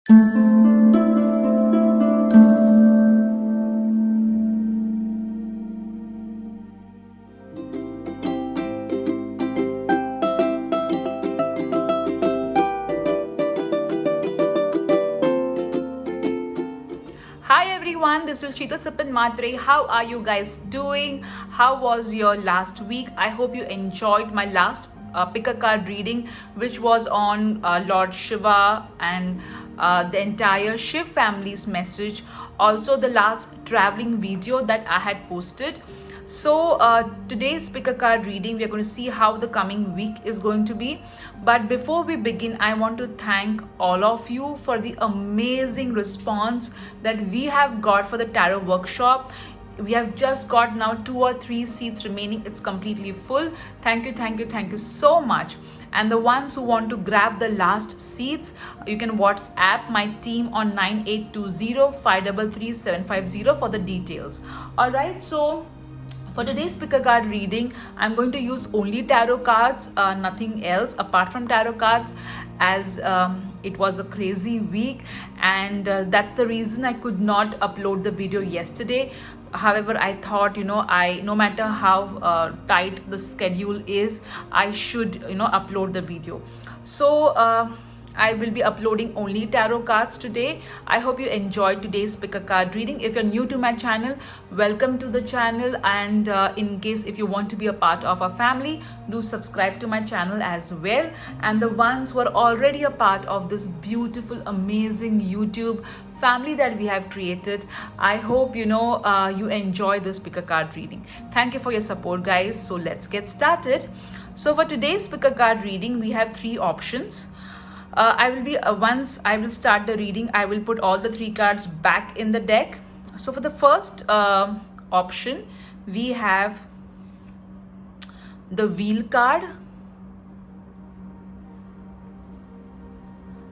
Hi everyone, this is Sheetal Sipan Matre. How are you guys doing? How was your last week? I hope you enjoyed my last pick a card reading, which was on Lord Shiva and the entire Shiv family's message. Also, the last traveling video that I had posted. So today's pick a card reading, we are going to see how the coming week is going to be. But before we begin, I want to thank all of you for the amazing response that we have got for the tarot workshop. We have just got now 2 or 3 seats remaining. It's completely full. Thank you so much. And the ones who want to grab the last seats, you can WhatsApp my team on 9820-533-750 for the details. All right, so for today's pick a card reading, I'm going to use only tarot cards, nothing else apart from tarot cards, as it was a crazy week, and that's the reason I could not upload the video yesterday. However, I thought, no matter how tight the schedule is, I should, upload the video. So I will be uploading only tarot cards today. I hope you enjoyed today's pick a card reading. If you're new to my channel, welcome to the channel, and in case if you want to be a part of our family, do subscribe to my channel as well. And the ones who are already a part of this beautiful, amazing YouTube family that we have created, I hope you enjoy this pick a card reading. Thank you for your support, guys. So let's get started. So for today's pick a card reading, we have 3 options. Once I will start the reading, I will put all the 3 cards back in the deck. So for the first option, we have the Wheel card.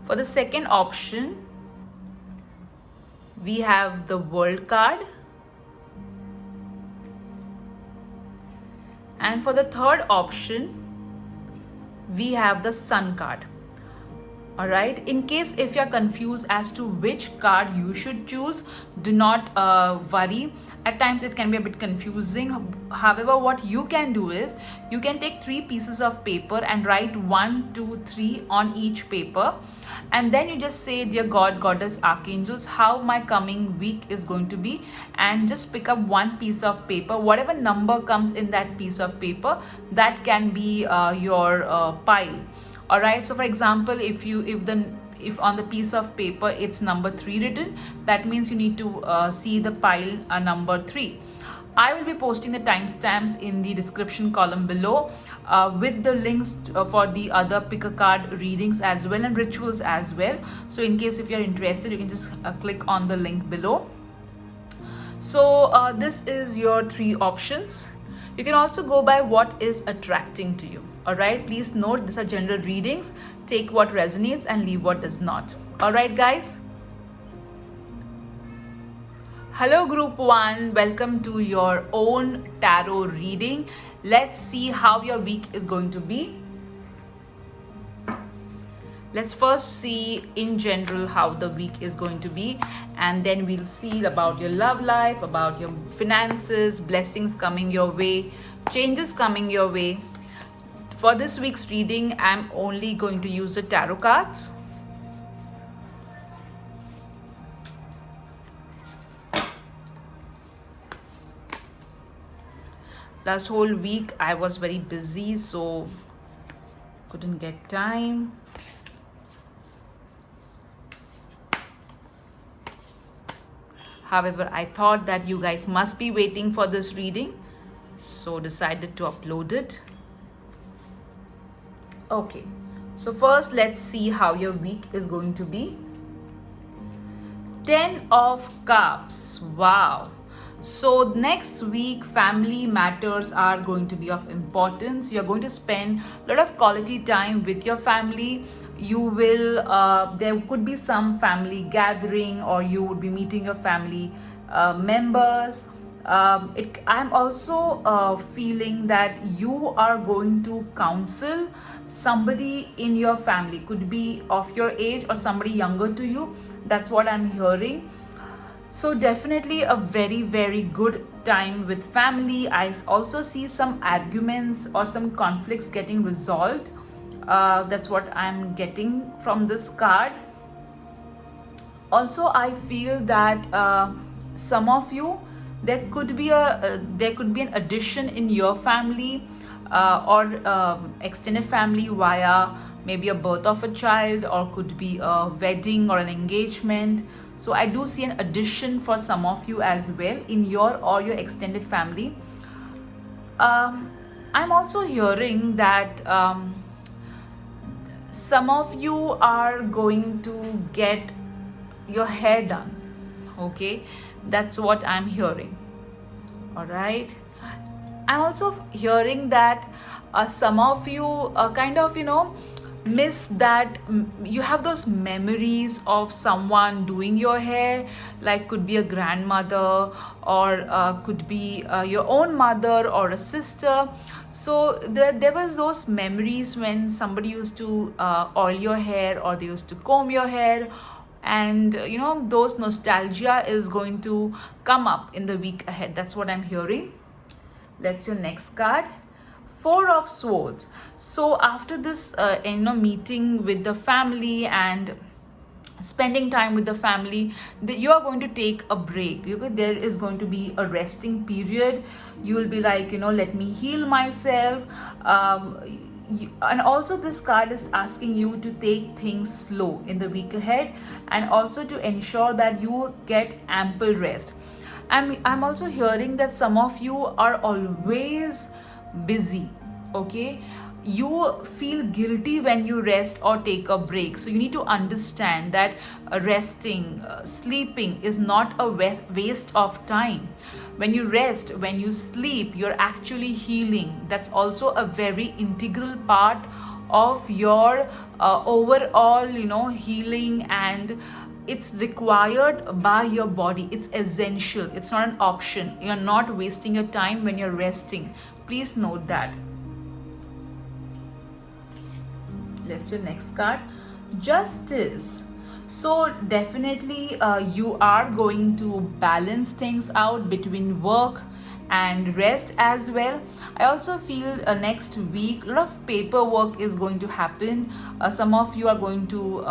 For the second option, we have the World card. And for the third option, we have the Sun card. All right, in case if you're confused as to which card you should choose, do not worry. At times it can be a bit confusing. However, what you can do is you can take 3 pieces of paper and write 1, 2, 3 on each paper, and then you just say, dear God, Goddess, Archangels, how my coming week is going to be, and just pick up 1 piece of paper. Whatever number comes in that piece of paper, that can be your pile. All right, so for example, if on the piece of paper it's number 3 written, that means you need to see the pile number 3. I will be posting the timestamps in the description column below with the links for the other pick a card readings as well, and rituals as well. So in case if you're interested, you can just click on the link below. So this is your 3 options. You can also go by what is attracting to you. All right, please note these are general readings. Take what resonates and leave what does not. All right, guys. Hello group 1, welcome to your own tarot reading. Let's see how your week is going to be. Let's first see in general how the week is going to be, and then we'll see about your love life, about your finances, blessings coming your way, changes coming your way. For this week's reading, I'm only going to use the tarot cards. Last whole week I was very busy, so couldn't get time. However, I thought that you guys must be waiting for this reading, so decided to upload it. Okay, so first let's see how your week is going to be. 10 of Cups. Wow. So next week, family matters are going to be of importance. You're going to spend a lot of quality time with your family. You will, there could be some family gathering, or you would be meeting your family members. I'm also feeling that you are going to counsel somebody in your family, could be of your age or somebody younger to you. That's what I'm hearing. So definitely a very, very good time with family. I also see some arguments or some conflicts getting resolved. That's what I'm getting from this card. Also, I feel that some of you, there could be an addition in your family or extended family via maybe a birth of a child, or could be a wedding or an engagement. So I do see an addition for some of you as well in your or your extended family. I'm also hearing that some of you are going to get your hair done. Okay, that's what I'm hearing. All right, I'm also hearing that some of you kind of, miss that you have those memories of someone doing your hair, like could be a grandmother, or could be your own mother or a sister. So there was those memories when somebody used to oil your hair, or they used to comb your hair, and those nostalgia is going to come up in the week ahead. That's what I'm hearing. Let's your next card. Four of Swords. So after this meeting with the family and spending time with the family, you are going to take a break. There is going to be a resting period. You will be like, let me heal myself. And also this card is asking you to take things slow in the week ahead, and also to ensure that you get ample rest. I'm also hearing that some of you are always busy. Okay, you feel guilty when you rest or take a break. So you need to understand that resting, sleeping is not a waste of time. When you rest, when you sleep, you're actually healing. That's also a very integral part of your overall healing, and it's required by your body. It's essential. It's not an option. You're not wasting your time when you're resting. Please note that. Let's your next card. Justice. So definitely you are going to balance things out between work and rest as well. I also feel next week a lot of paperwork is going to happen. Some of you are going to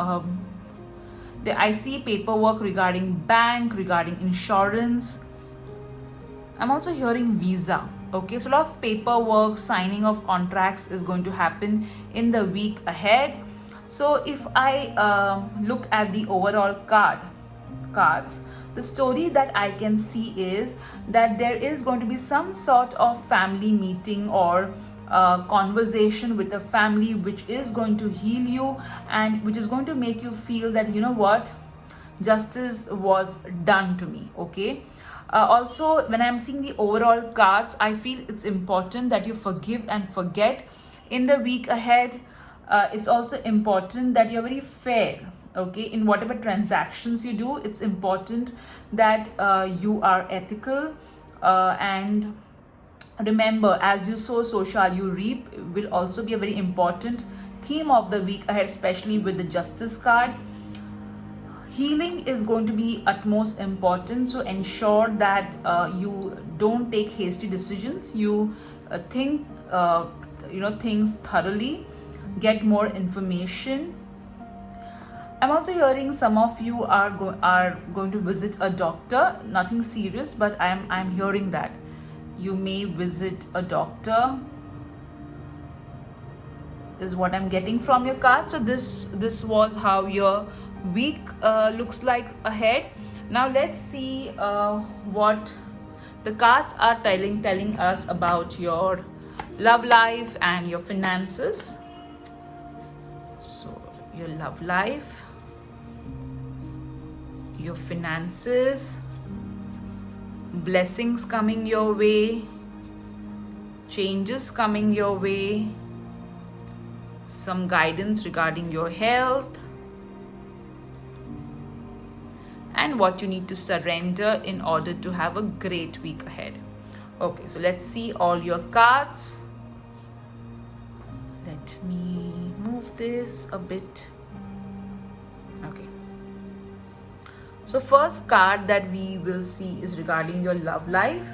I see paperwork regarding bank, regarding insurance. I'm also hearing visa. Okay, so a lot of paperwork, signing of contracts is going to happen in the week ahead. So if I look at the overall cards, the story that I can see is that there is going to be some sort of family meeting or conversation with a family, which is going to heal you, and which is going to make you feel that, justice was done to me. Okay. Also, when I'm seeing the overall cards, I feel it's important that you forgive and forget in the week ahead. It's also important that you're very fair. Okay, in whatever transactions you do, it's important that you are ethical, and remember, as you sow, so shall you reap will also be a very important theme of the week ahead, especially with the Justice card. Healing is going to be utmost important, so ensure that you don't take hasty decisions. You think things thoroughly, get more information. I'm also hearing some of you are going to visit a doctor. Nothing serious, but I'm hearing that you may visit a doctor is what I'm getting from your card. So this was how your week looks like ahead. Now let's see what the cards are telling us about your love life and your finances. So your love life, your finances, blessings coming your way, changes coming your way, some guidance regarding your health, and what you need to surrender in order to have a great week ahead. Okay, so let's see all your cards. Let me move this a bit. Okay. So first card that we will see is regarding your love life.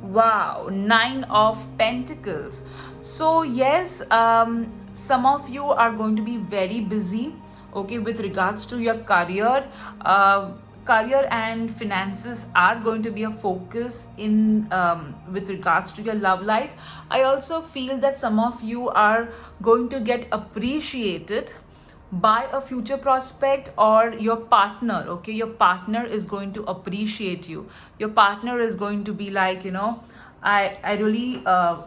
Wow, 9 of Pentacles. So yes, some of you are going to be very busy, okay, with regards to your career. Career and finances are going to be a focus in with regards to your love life. I also feel that some of you are going to get appreciated by a future prospect or your partner. Okay, your partner is going to appreciate you. Your partner is going to be like, I really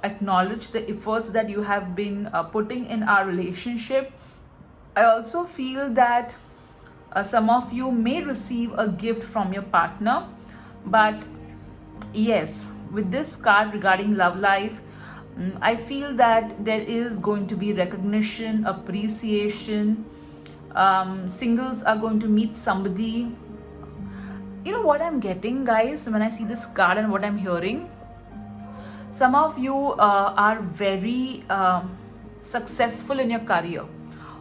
acknowledge the efforts that you have been putting in our relationship. I also feel that some of you may receive a gift from your partner. But yes, with this card regarding love life, I feel that there is going to be recognition, appreciation. Singles are going to meet somebody. You know what I'm getting, guys, when I see this card and what I'm hearing? Some of you are very successful in your career,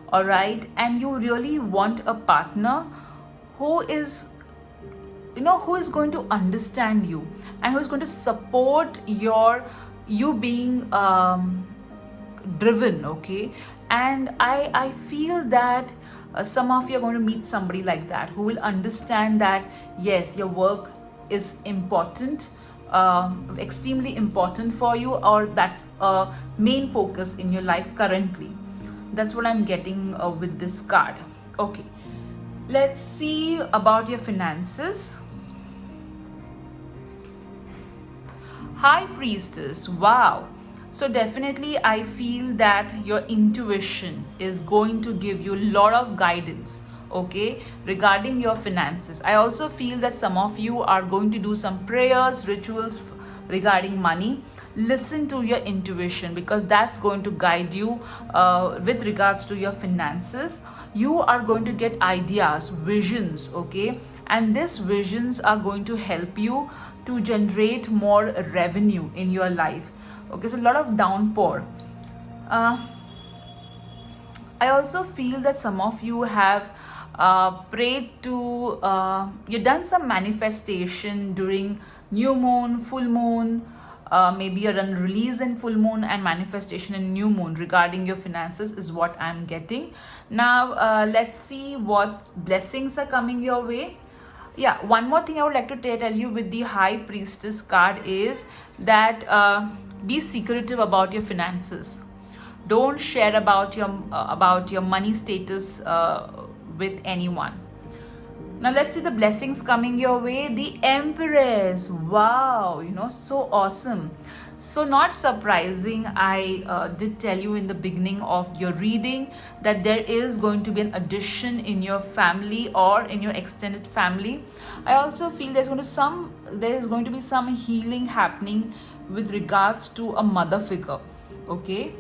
all right, and you really want a partner who is going to understand you and who is going to support you being driven. Okay, and I feel that some of you are going to meet somebody like that who will understand that yes, your work is important, extremely important for you, or that's a main focus in your life currently. That's what I'm getting with this card. Okay, let's see about your finances. High Priestess. Wow. So definitely I feel that your intuition is going to give you a lot of guidance, okay, regarding your finances. I also feel that some of you are going to do some prayers, rituals regarding money. Listen to your intuition, because that's going to guide you with regards to your finances. You are going to get ideas, visions, okay, and these visions are going to help you to generate more revenue in your life. Okay, so a lot of downpour. I also feel that some of you have prayed to, you've done some manifestation during new moon, full moon. Maybe you're done release in full moon and manifestation in new moon regarding your finances is what I'm getting. Now, let's see what blessings are coming your way. Yeah, one more thing I would like to tell you with the High Priestess card is that be secretive about your finances. Don't share about your money status with anyone. Now let's see the blessings coming your way. The Empress. Wow, so awesome. So not surprising, I did tell you in the beginning of your reading that there is going to be an addition in your family or in your extended family. I also feel there is going to be some healing happening with regards to a mother figure. Okay.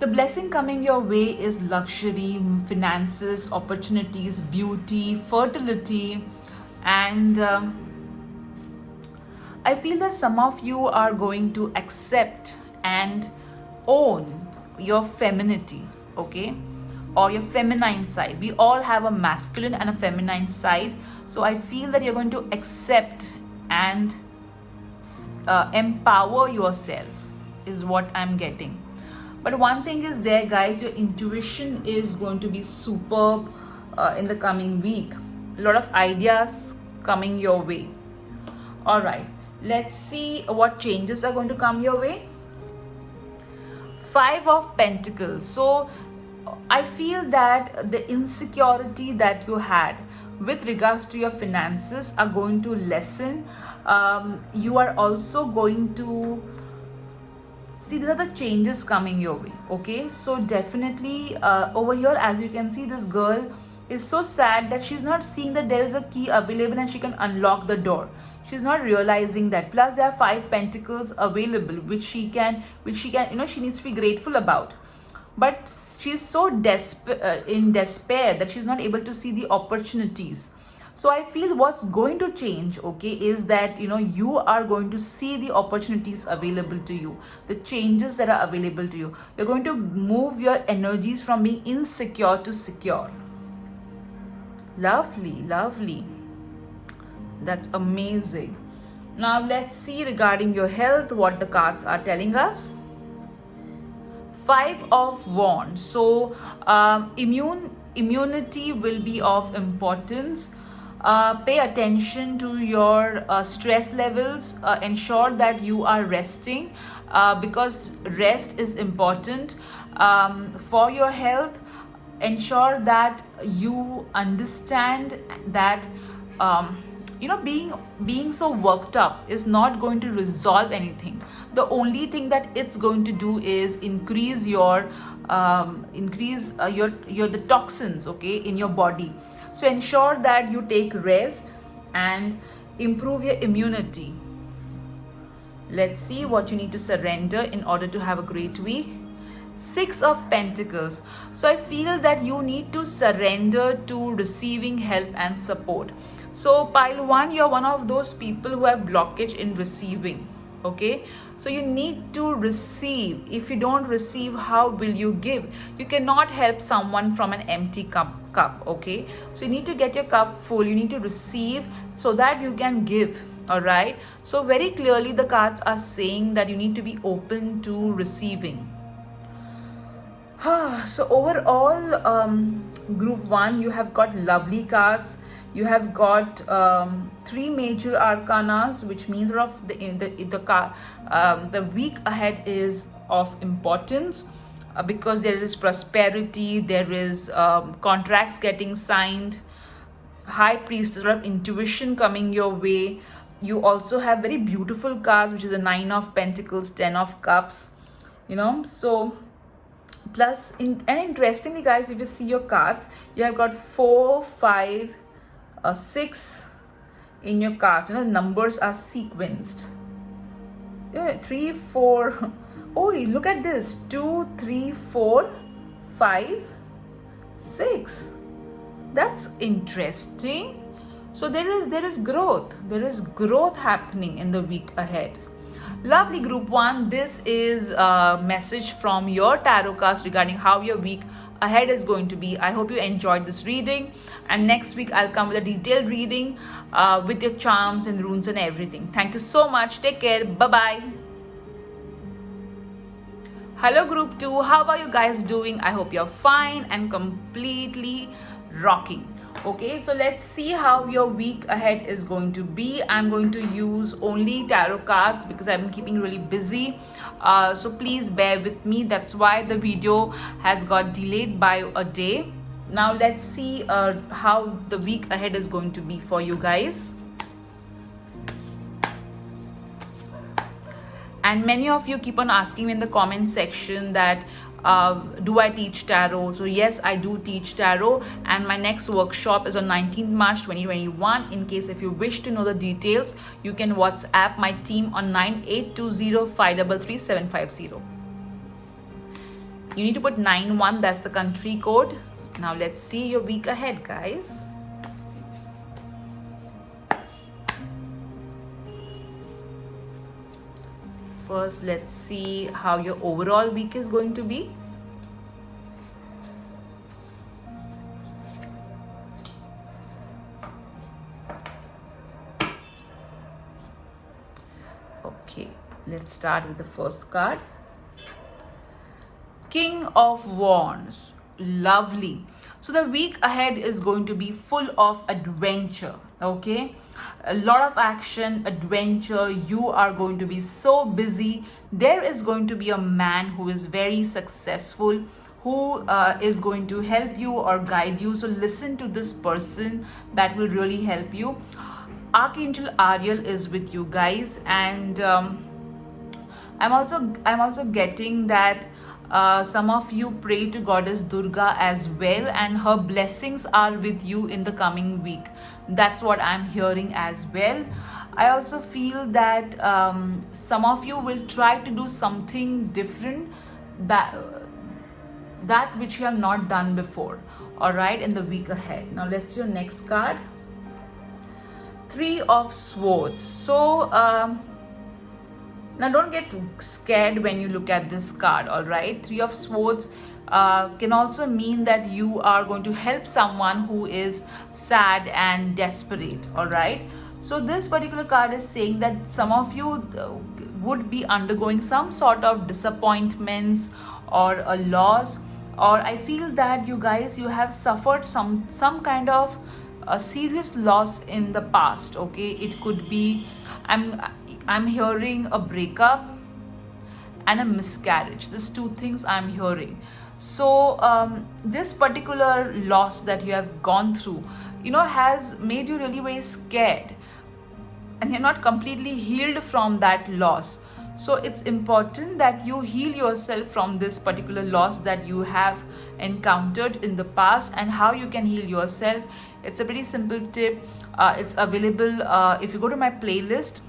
The blessing coming your way is luxury, finances, opportunities, beauty, fertility, and I feel that some of you are going to accept and own your femininity, okay, or your feminine side. We all have a masculine and a feminine side. So I feel that you're going to accept and empower yourself is what I'm getting. But one thing is there, guys, your intuition is going to be superb in the coming week. A lot of ideas coming your way. All right, let's see what changes are going to come your way. 5 of Pentacles. So I feel that the insecurity that you had with regards to your finances are going to lessen. You are also going to see, these are the changes coming your way. Okay, so definitely over here, as you can see, this girl is so sad that she's not seeing that there is a key available and she can unlock the door. She's not realizing that. Plus there are 5 pentacles available which she can she needs to be grateful about. but she's so in despair that she's not able to see the opportunities. So I feel what's going to change, okay, is that you are going to see the opportunities available to you, the changes that are available to you. You're going to move your energies from being insecure to secure. Lovely, lovely. That's amazing. Now let's see regarding your health what the cards are telling us. 5 of Wands. So immunity will be of importance. Pay attention to your stress levels. Ensure that you are resting, because rest is important for your health. Ensure that you understand that being so worked up is not going to resolve anything. The only thing that it's going to do is increase your the toxins, okay, in your body. So ensure that you take rest and improve your immunity. Let's see what you need to surrender in order to have a great week. 6 of Pentacles. So I feel that you need to surrender to receiving help and support. So pile 1, you're one of those people who have blockage in receiving. Okay, so you need to receive. If you don't receive, how will you give? You cannot help someone from an empty cup. Okay, so you need to get your cup full. You need to receive so that you can give. All right, so very clearly the cards are saying that you need to be open to receiving. So overall, group 1, you have got lovely cards. You have got 3 major arcanas, which means of the week ahead is of importance, because there is prosperity, there is contracts getting signed, High Priestess of intuition coming your way. You also have very beautiful cards, which is the 9 of Pentacles, 10 of Cups. So plus and interestingly, guys, if you see your cards, you have got 4, 5, 6 in your cards. The numbers are sequenced. 3, 4. Oh, look at this. 2, 3, 4, 5, 6. That's interesting. So there is growth. There is growth happening in the week ahead. Lovely group 1. This is a message from your tarot cards regarding how your week ahead is going to be. I hope you enjoyed this reading, and next week I'll come with a detailed reading with your charms and runes and everything. Thank you so much. Take care. Bye bye. Hello group 2, how are you guys doing? I hope you're fine and completely rocking. Okay, so let's see how your week ahead is going to be. I'm going to use only tarot cards because I've been keeping really busy. So please bear with me. That's why the video has got delayed by a day. Now let's see how the week ahead is going to be for you guys. And many of you keep on asking me in the comment section that do I teach tarot? So yes, I do teach tarot, and my next workshop is on 19th March 2021. In case if you wish to know the details, you can WhatsApp my team on 9820533750. You need to put 91, that's the country code. Now let's see your week ahead, guys. First, let's see how your overall week is going to be. Okay, let's start with the first card. King of Wands. Lovely. So the week ahead is going to be full of adventure. Okay, a lot of action, adventure. You are going to be so busy. There is going to be a man who is very successful, who is going to help you or guide you. So listen to this person, that will really help you. Archangel Ariel is with you guys, and I'm also getting that some of you pray to Goddess Durga as well, and her blessings are with you in the coming week. That's what I'm hearing as well. I also feel that some of you will try to do something different, that that which you have not done before, all right, in the week ahead. Now let's see your next card. Three of Swords. So now don't get scared when you look at this card, all right. Three of Swords can also mean that you are going to help someone who is sad and desperate, all right. So this particular card is saying that some of you would be undergoing some sort of disappointments or a loss, or I feel that you guys, you have suffered some kind of a serious loss in the past, okay. It could be, I'm hearing a breakup and a miscarriage. These two things I'm hearing. So this particular loss that you have gone through, you know, has made you really very scared, and you're not completely healed from that loss. So it's important that you heal yourself from this particular loss that you have encountered in the past. And how you can heal yourself, it's a pretty simple tip. It's available if you go to my playlist.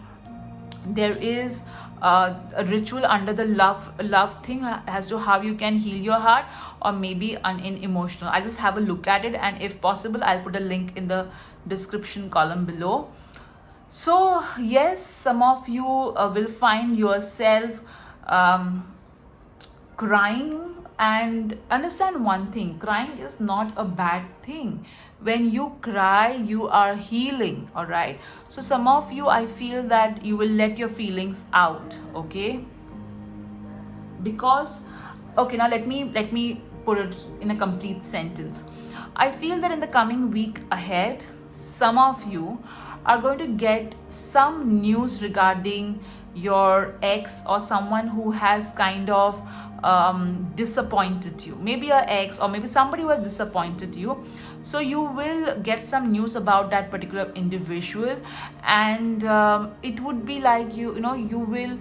There is a ritual under the love thing as to how you can heal your heart, or maybe in emotional. I just have a look at it, and if possible I'll put a link in the description column below. So yes, some of you will find yourself crying, and understand one thing, crying is not a bad thing. When you cry, you are healing, all right. So some of you, I feel that you will let your feelings out, okay, because okay, now let me put it in a complete sentence. I feel that in the coming week ahead, some of you are going to get some news regarding your ex, or someone who has kind of disappointed you, maybe your ex, or maybe somebody who has disappointed you. So you will get some news about that particular individual, and it would be like, you know, you will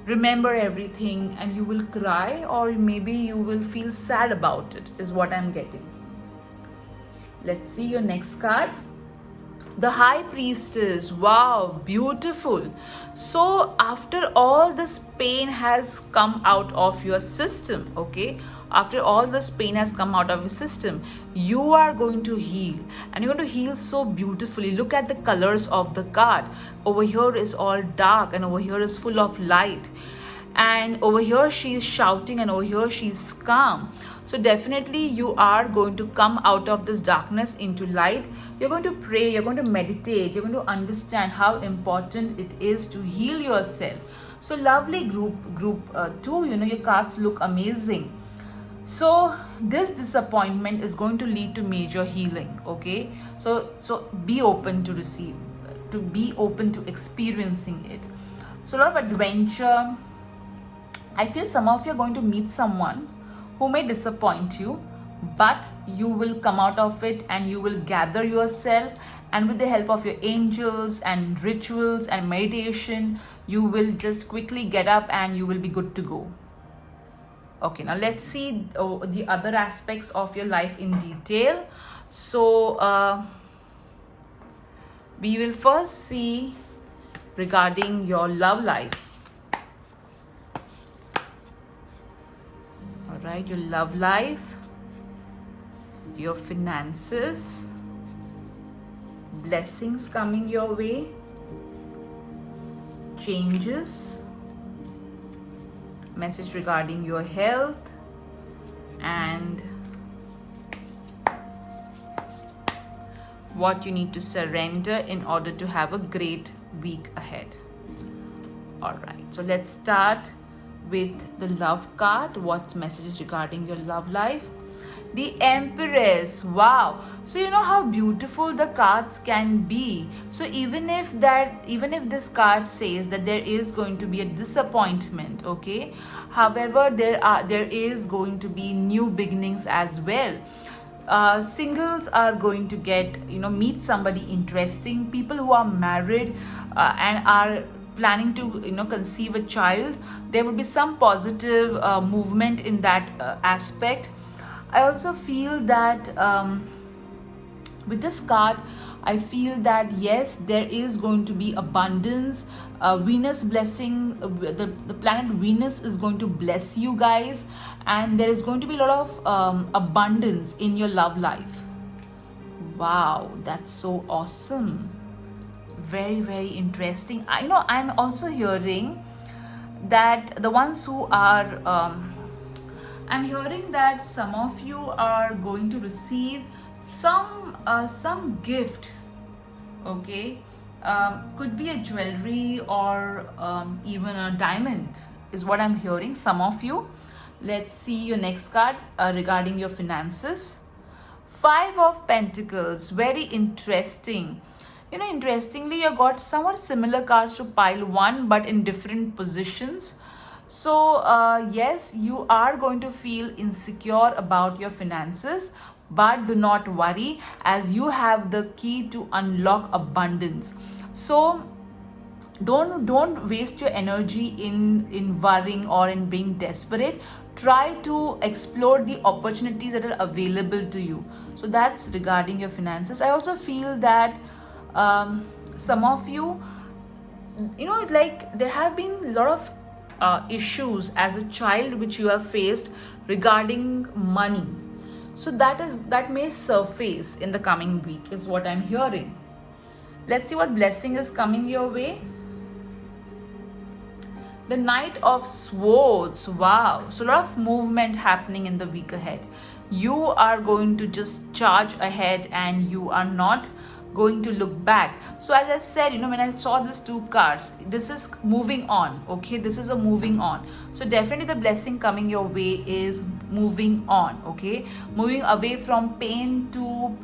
remember everything and you will cry, or maybe you will feel sad about it, is what I'm getting. Let's see your next card. The High Priestess. Wow, beautiful. So after all this pain has come out of your system, okay, after all this pain has come out of your system, you are going to heal, and you're going to heal so beautifully. Look at the colors of the card. Over here is all dark, and over here is full of light, and over here she is shouting, and over here she's calm. So definitely you are going to come out of this darkness into light. You're going to pray, you're going to meditate, you're going to understand how important it is to heal yourself. So lovely group 2, you know, your cards look amazing. So this disappointment is going to lead to major healing, okay. So be open to receive, to be open to experiencing it. So a lot of adventure. I feel some of you are going to meet someone who may disappoint you, but you will come out of it, and you will gather yourself, and with the help of your angels and rituals and meditation, you will just quickly get up and you will be good to go. Okay, now let's see the other aspects of your life in detail. So we will first see regarding your love life. All right, your love life, your finances, blessings coming your way, changes, message regarding your health, and what you need to surrender in order to have a great week ahead. All right, so let's start with the love card. What messages regarding your love life? The Empress. Wow. So you know how beautiful the cards can be. So even if this card says that there is going to be a disappointment, okay, however, there is going to be new beginnings as well. Singles are going to get, you know, meet somebody interesting. People who are married and are planning to, you know, conceive a child, there will be some positive movement in that aspect. I also feel that With this card, I feel that yes, there is going to be abundance. Venus blessing, the planet Venus is going to bless you guys, and there is going to be a lot of abundance in your love life. Wow, that's so awesome. Very, very interesting. I know I'm also hearing that the ones who are I'm hearing that some of you are going to receive some gift. Okay, could be a jewelry or even a diamond is what I'm hearing. Some of you. Let's see your next card regarding your finances. Five of Pentacles, very interesting. You know, interestingly, you got somewhat similar cards to pile one, but in different positions. So, yes, you are going to feel insecure about your finances, but do not worry, as you have the key to unlock abundance. So, don't waste your energy in worrying or in being desperate. Try to explore the opportunities that are available to you. So that's regarding your finances. I also feel that some of you, like there have been a lot of issues as a child which you have faced regarding money. So that may surface in the coming week is what I'm hearing. Let's see what blessing is coming your way. The Knight of Swords. Wow. So a lot of movement happening in the week ahead. You are going to just charge ahead and you are not going to look back. So as I said, when I saw these two cards, this is moving on. Okay, this is a moving on. So definitely the blessing coming your way is moving on. Okay, moving away from pain to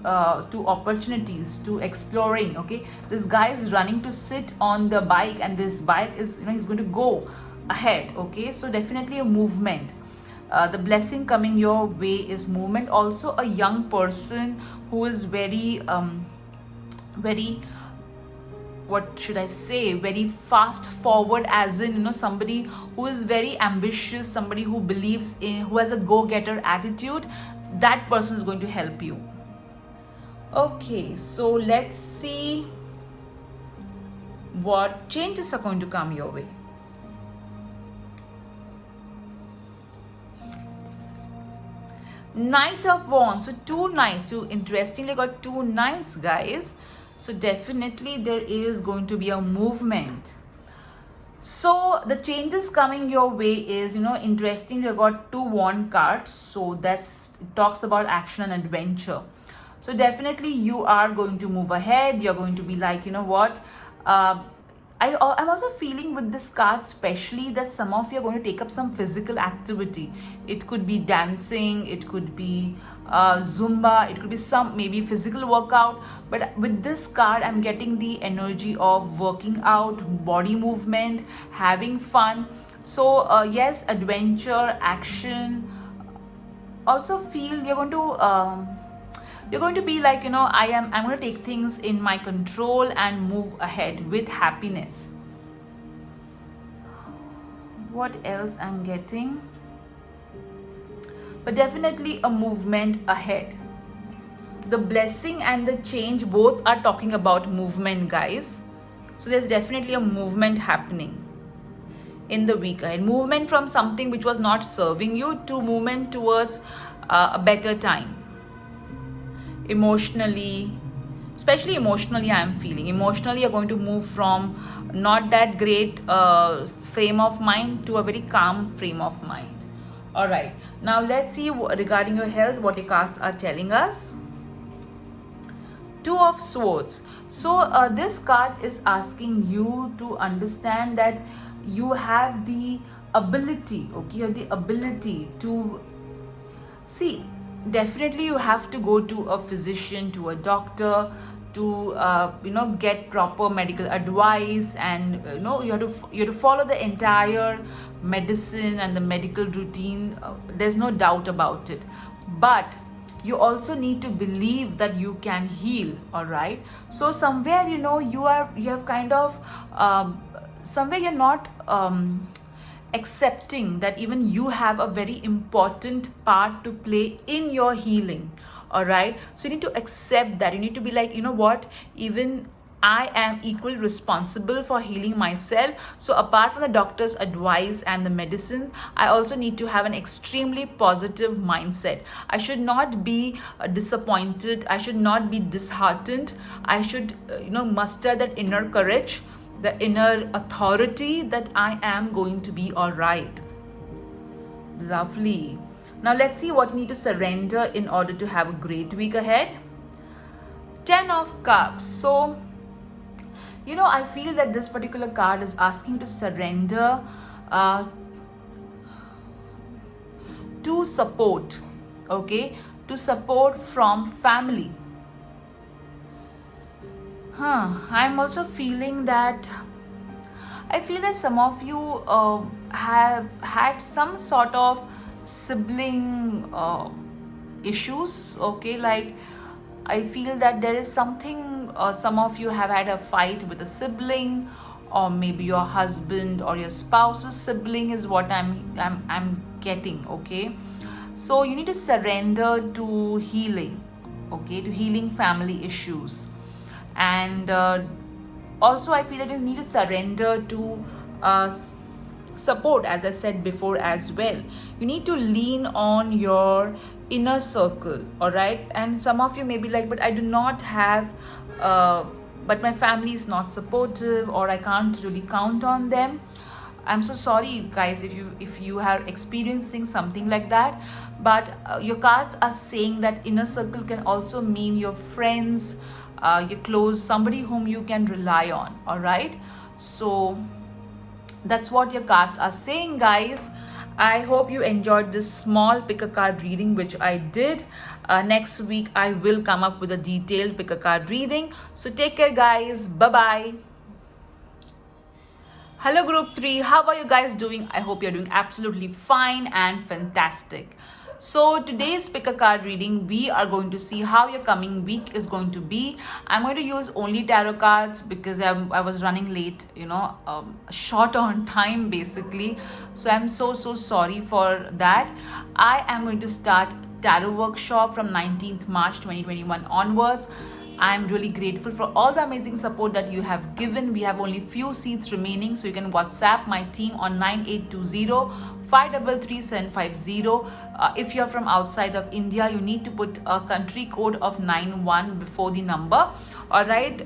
opportunities, to exploring. Okay, this guy is running to sit on the bike, and this bike is, he's going to go ahead. Okay, so definitely a movement. The blessing coming your way is movement. Also a young person who is very what should I say, very fast forward, as in somebody who is very ambitious, somebody who believes in, who has a go-getter attitude. That person is going to help you. Okay, so let's see what changes are going to come your way. Knight of Wands. So two knights. You interestingly got two knights, guys. So definitely there is going to be a movement. So the changes coming your way is, interestingly, you got two wand cards. So it talks about action and adventure. So definitely you are going to move ahead. You're going to be like, what? I'm also feeling with this card especially that some of you are going to take up some physical activity. It could be dancing, it could be Zumba, it could be some maybe physical workout. But with this card, I'm getting the energy of working out, body movement, having fun. So yes, adventure, action. Also feel you're going to be like, I'm going to take things in my control and move ahead with happiness. What else I'm getting? But definitely a movement ahead. The blessing and the change both are talking about movement, guys. So there's definitely a movement happening in the week ahead. Movement from something which was not serving you to movement towards a better time. Emotionally, especially emotionally, I am feeling emotionally you're going to move from not that great frame of mind to a very calm frame of mind. All right, now let's see regarding your health what your cards are telling us. Two of Swords. So this card is asking you to understand that you have the ability, okay, you have the ability to see. Definitely you have to go to a physician, to a doctor, to get proper medical advice, and you have to follow the entire medicine and the medical routine. There's no doubt about it, but you also need to believe that you can heal. All right, so somewhere you have kind of somewhere you're not accepting that even you have a very important part to play in your healing. All right, so you need to accept that. You need to be like, you know what, even I am equally responsible for healing myself. So apart from the doctor's advice and the medicine, I also need to have an extremely positive mindset. I should not be disappointed. I should not be disheartened. I should, muster that inner courage, the inner authority that I am going to be all right. Lovely. Now let's see what you need to surrender in order to have a great week ahead. 10 of Cups. So, I feel that this particular card is asking you to surrender to support, okay? To support from family. I'm also feeling that I feel that some of you have had some sort of sibling issues, okay? Like, I feel that there is something, some of you have had a fight with a sibling, or maybe your husband or your spouse's sibling is what I'm getting, okay? So you need to surrender to healing, okay? To healing family issues. And also I feel that you need to surrender to support, as I said before as well. You need to lean on your inner circle, all right? And some of you may be like, but I do not have but my family is not supportive, or I can't really count on them. I'm so sorry guys if you are experiencing something like that, but your cards are saying that inner circle can also mean your friends, your close, somebody whom you can rely on, all right? So that's what your cards are saying, guys. I hope you enjoyed this small pick a card reading which I did. Next week I will come up with a detailed pick a card reading. So take care guys. Bye bye. Hello group 3, how are you guys doing? I hope you're doing absolutely fine and fantastic. So today's pick a card reading, we are going to see how your coming week is going to be. I'm going to use only tarot cards because I was running late, short on time basically. So I'm so sorry for that. I am going to start tarot workshop from 19th March 2021 onwards. I'm really grateful for all the amazing support that you have given. We have only few seats remaining, so you can WhatsApp my team on 9820-533-750. If you're from outside of India, you need to put a country code of 91 before the number. All right,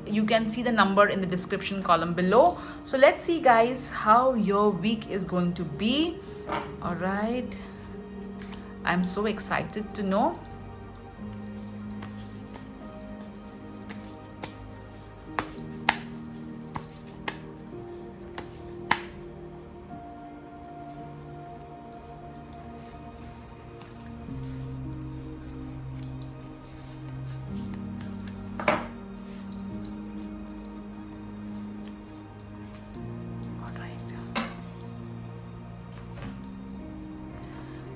you can see the number in the description column below. So let's see guys how your week is going to be. All right, I'm so excited to know.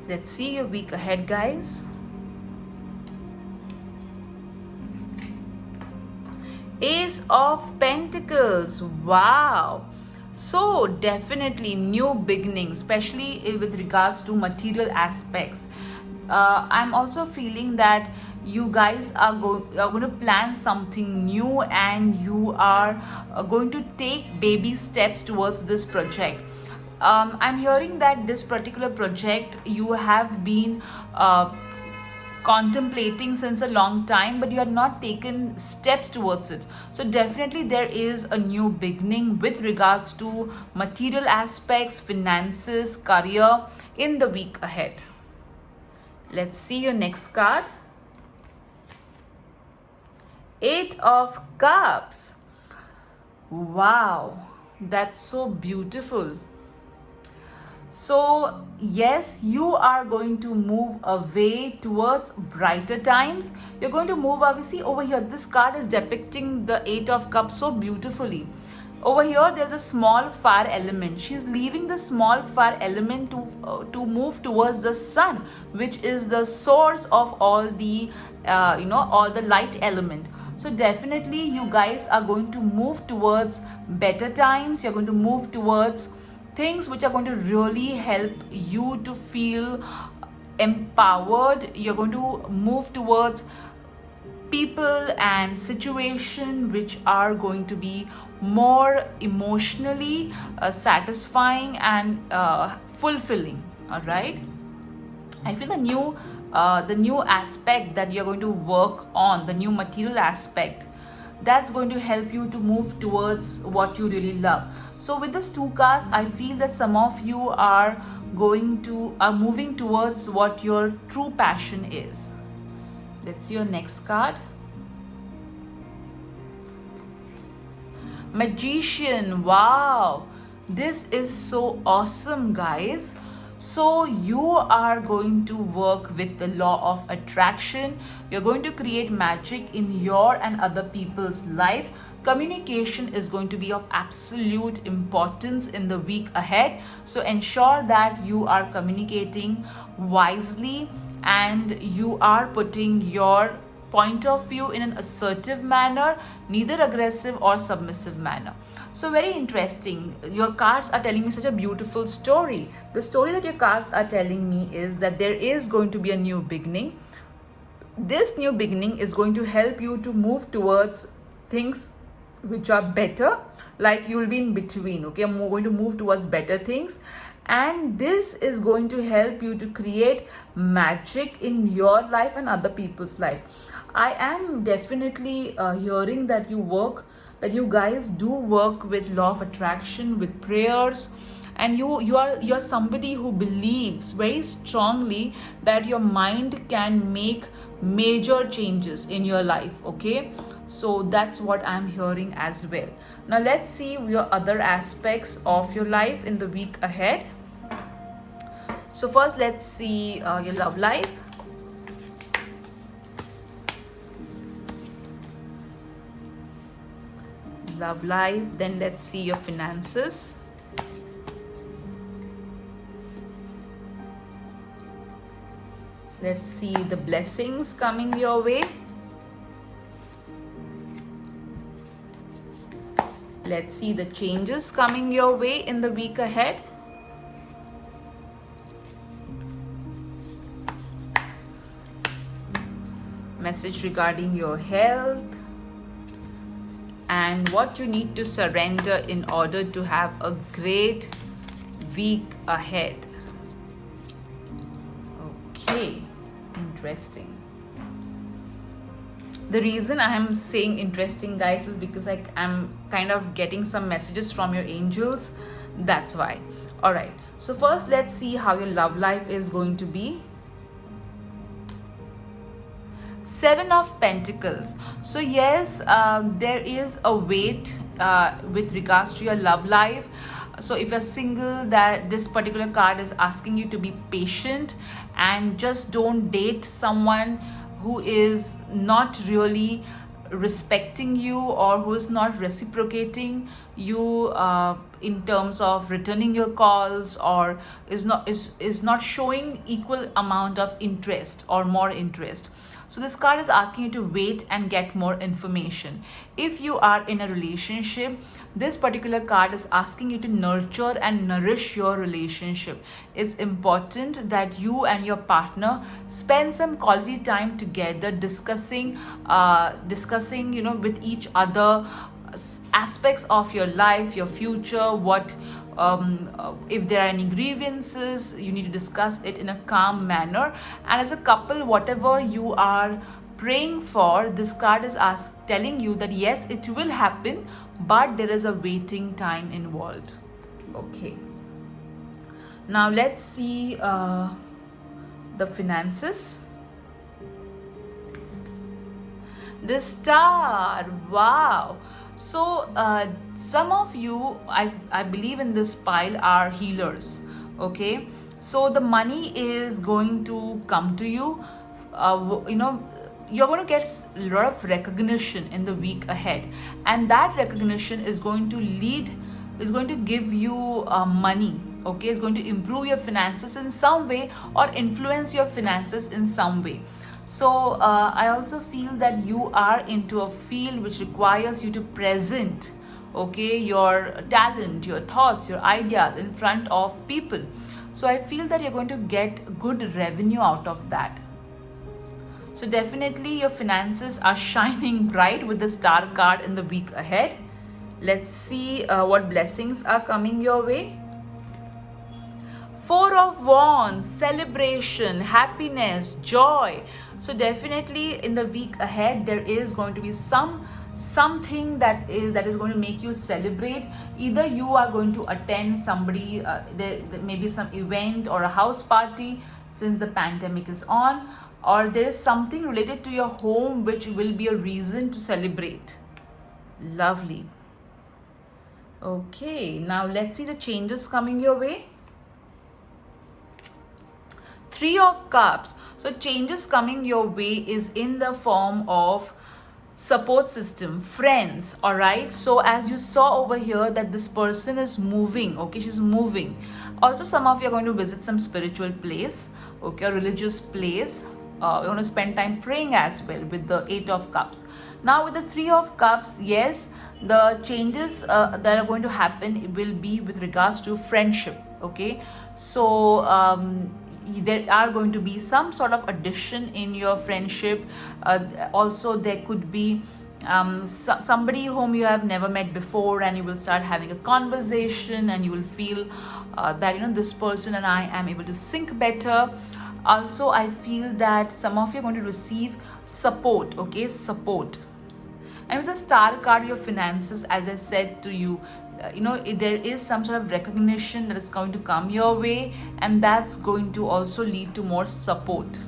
Let's see your week ahead, guys. Ace of Pentacles. Wow. So definitely new beginning, especially with regards to material aspects. I'm also feeling that you guys are going to plan something new, and you are going to take baby steps towards this project. I'm hearing that this particular project you have been contemplating since a long time, but you have not taken steps towards it. So definitely there is a new beginning with regards to material aspects, finances, career in the week ahead. Let's see your next card. 8 of Cups. Wow, that's so beautiful. So yes, you are going to move away towards brighter times. You're going to move away. See over here, this card is depicting the 8 of Cups so beautifully. Over here, there's a small fire element. She's leaving the small fire element to move towards the sun, which is the source of all the all the light element. So definitely you guys are going to move towards better times. You're going to move towards things which are going to really help you to feel empowered. You're going to move towards people and situation which are going to be more emotionally satisfying and fulfilling. All right, I feel the new aspect that you're going to work on, the new material aspect, that's going to help you to move towards what you really love. So with these two cards, I feel that some of you are moving towards what your true passion is. Let's see your next card. Magician. Wow, this is so awesome, guys. So you are going to work with the law of attraction. You're going to create magic in your and other people's life. Communication is going to be of absolute importance in the week ahead. So ensure that you are communicating wisely and you are putting your point of view in an assertive manner, neither aggressive or submissive manner. So very interesting. Your cards are telling me such a beautiful story. The story that your cards are telling me is that there is going to be a new beginning. This new beginning is going to help you to move towards things which are better, like you will be in between. Okay, I'm going to move towards better things, and this is going to help you to create magic in your life and other people's life. I am definitely hearing that you guys do work with law of attraction, with prayers, and you're somebody who believes very strongly that your mind can make major changes in your life. Okay, so that's what I'm hearing as well. Now let's see your other aspects of your life in the week ahead. So first, let's see your love life. Love life. Then let's see your finances. Let's see the blessings coming your way. Let's see the changes coming your way in the week ahead. Message regarding your health and what you need to surrender in order to have a great week ahead. Okay, interesting. The reason I am saying interesting, guys, is because I'm kind of getting some messages from your angels. That's why. All right. So first, let's see how your love life is going to be. 7 of Pentacles. So yes, there is a weight with regards to your love life. So if you're single, that this particular card is asking you to be patient and just don't date someone who is not really respecting you or who is not reciprocating you in terms of returning your calls, or is not showing equal amount of interest or more interest. So this card is asking you to wait and get more information. If you are in a relationship, this particular card is asking you to nurture and nourish your relationship. It's important that you and your partner spend some quality time together, discussing with each other aspects of your life, your future, what if there are any grievances, you need to discuss it in a calm manner. And as a couple, whatever you are praying for, this card is telling you that yes, it will happen, but there is a waiting time involved. Okay, now let's see the finances. The Star. Wow. So some of you, I believe in this pile, are healers. Okay, so the money is going to come to you. You're going to get a lot of recognition in the week ahead, and that recognition is going to give you money. Okay, it's going to improve your finances in some way or influence your finances in some way. So I also feel that you are into a field which requires you to present, okay, your talent, your thoughts, your ideas in front of people. So I feel that you're going to get good revenue out of that. So definitely your finances are shining bright with the Star card in the week ahead. Let's see what blessings are coming your way. Four of Wands, celebration, happiness, joy. So definitely in the week ahead, there is going to be something that is going to make you celebrate. Either you are going to attend somebody, there may be some event or a house party since the pandemic is on, or there is something related to your home which will be a reason to celebrate. Lovely. Okay, now let's see the changes coming your way. Three of Cups. So changes coming your way is in the form of support system, friends. All right, so as you saw over here that this person is moving. Okay, she's moving. Also, some of you are going to visit some spiritual place, okay, a religious place. You want to spend time praying as well with the Eight of Cups. Now with the Three of Cups, yes, the changes that are going to happen will be with regards to friendship. Okay, so there are going to be some sort of addition in your friendship. Also there could be somebody whom you have never met before, and you will start having a conversation, and you will feel that this person and I am able to sync better. Also I feel that some of you are going to receive support. Okay, support. And with the Star card, your finances, as I said to you, there is some sort of recognition that is going to come your way, and that's going to also lead to more support.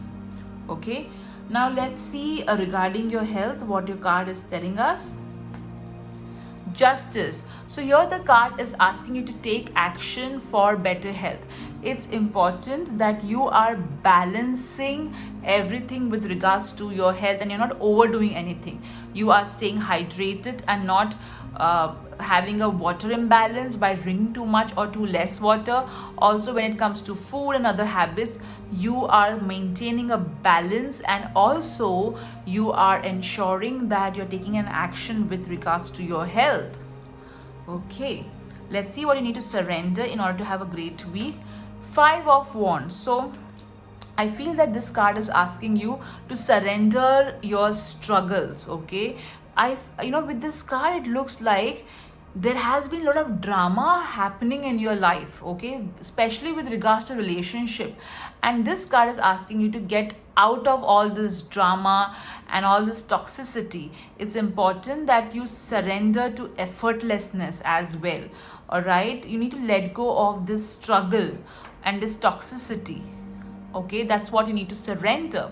Okay, now let's see regarding your health what your card is telling us. Justice. So here the card is asking you to take action for better health. It's important that you are balancing everything with regards to your health, and you're not overdoing anything. You are staying hydrated and not having a water imbalance by drinking too much or too less water. Also, when it comes to food and other habits, you are maintaining a balance, and also you are ensuring that you're taking an action with regards to your health. Okay, let's see what you need to surrender in order to have a great week. Five of Wands. So I feel that this card is asking you to surrender your struggles. Okay, with this card, it looks like there has been a lot of drama happening in your life, okay, especially with regards to relationship, and this card is asking you to get out of all this drama and all this toxicity. It's important that you surrender to effortlessness as well. All right, you need to let go of this struggle and this toxicity. Okay, that's what you need to surrender.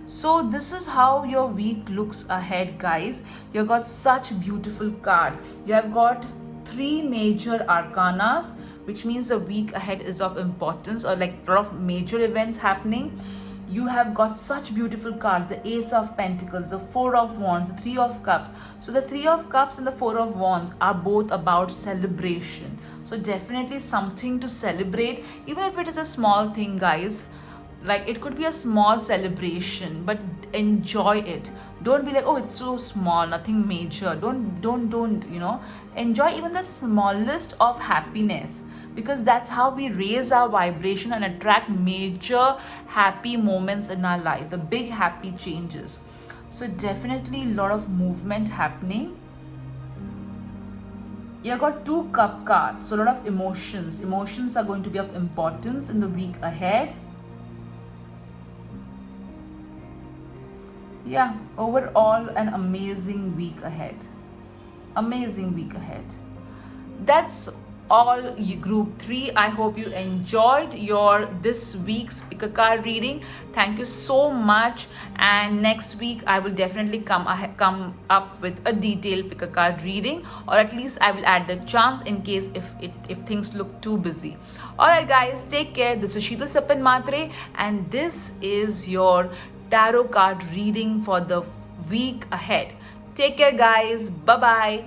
So this is how your week looks ahead, guys. You've got such beautiful card. You have got 3 major arcanas, which means the week ahead is of importance, or like a lot of major events happening. You have got such beautiful cards: the Ace of Pentacles, the Four of Wands, the Three of Cups. So the Three of Cups and the Four of Wands are both about celebration. So definitely something to celebrate, even if it is a small thing, guys. Like, it could be a small celebration, but enjoy it. Don't be like, oh, it's so small, nothing major. Don't enjoy even the smallest of happiness, because that's how we raise our vibration and attract major happy moments in our life, the big happy changes. So definitely a lot of movement happening. You got 2 cup cards, so a lot of emotions are going to be of importance in the week ahead. Yeah, overall an amazing week ahead. That's all, group 3. I hope you enjoyed your this week's pick a card reading. Thank you so much, and next week I will definitely come up with a detailed pick a card reading, or at least I will add the charms in case if things look too busy. Alright guys, take care. This is Sheetal Sapan Matre, and this is your tarot card reading for the week ahead. Take care guys. Bye bye.